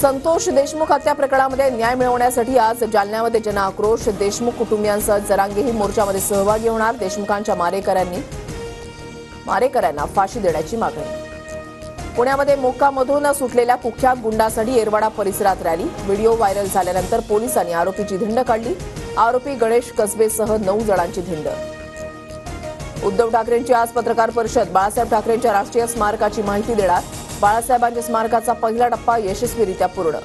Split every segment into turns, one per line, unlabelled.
संतोष देशमुख हत्या प्रकरणामध्ये न्याय मिळवण्यासाठी आज जालन्यामध्ये जनआक्रोश. देशमुख कुटुंबियांसह जरांगेही मोर्चामध्ये सहभागी होणार. देशमुखांच्या मारेकऱ्यांना फाशी देण्याची मागणी. पुण्यामध्ये मोक्कामधून सुटलेल्या कुख्यात गुंडासाठी येरवाडा परिसरात रॅली. व्हिडिओ व्हायरल झाल्यानंतर पोलिसांनी आरोपीची धिंड काढली. आरोपी गणेश कसबेसह 9 जणांची धिंड. उद्धव ठाकरेंची आज पत्रकार परिषद. बाळासाहेब ठाकरेंच्या राष्ट्रीय स्मारकाची माहिती देणार. बाळासाहेबांच्या स्मारकाचा पहिला टप्पा यशस्वीरित्या पूर्ण.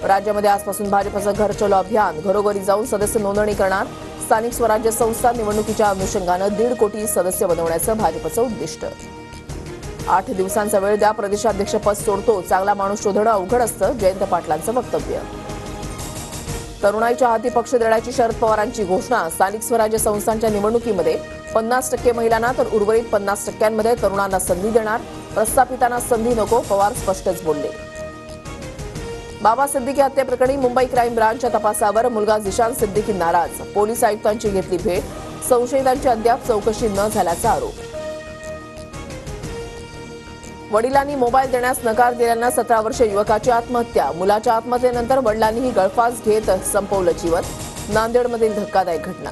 राज्यामध्ये आजपासून भाजपचं घर चलो अभियान. घरोघरी जाऊन सदस्य नोंदणी करणार. स्थानिक स्वराज्य संस्था निवडणुकीच्या अनुषंगानं 1.5 कोटी सदस्य बनवण्याचं भाजपचं उद्दिष्ट. 8 दिवसांचा वेळ द्या. प्रदेशाध्यक्षपद सोडतो. चांगला माणूस शोधणं अवघड असतं. जयंत पाटलांचं वक्तव्य. तरुणाईच्या हाती पक्ष देण्याची शरद पवारांची घोषणा. स्थानिक स्वराज्य संस्थांच्या निवडणुकीमध्ये 50% महिलांना तर उर्वरित 50%मध्ये तरुणांना संधी देणार. प्रस्थापितांना संधी नको, पवार स्पष्टच बोलले. बाबा सिद्दीकी हत्येप्रकरणी मुंबई क्राईम ब्रांचच्या तपासावर मुलगा झिशान सिद्दीकी नाराज. पोलीस आयुक्तांची घेतली भेट. संशयितांची अद्याप चौकशी न झाल्याचा आरोप. वडिलांनी मोबाईल देण्यास नकार दिल्यानं 17 वर्षीय युवकाची आत्महत्या. मुलाच्या आत्महत्येनंतर वडिलांनीही गळफास घेत संपवलं जीवन. नांदेडमधील धक्कादायक घटना.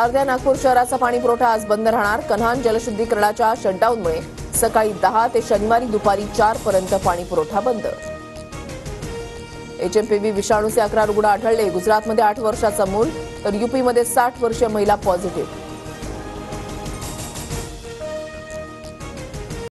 अर्ध्या नागपूर शहराचा पाणीपुरवठा आज बंद राहणार. कन्हान जलशुद्धीकरणाच्या शटडाऊनमुळे सकाळी 10 ते शनिवारी दुपारी 4 पर्यंत पाणीपुरवठा बंद. HMPV विषाणूचे 11 रुग्ण आढळले. गुजरातमध्ये 8 वर्षाचा मूल तर UPमध्ये 60 वर्षीय महिला पॉझिटिव्ह.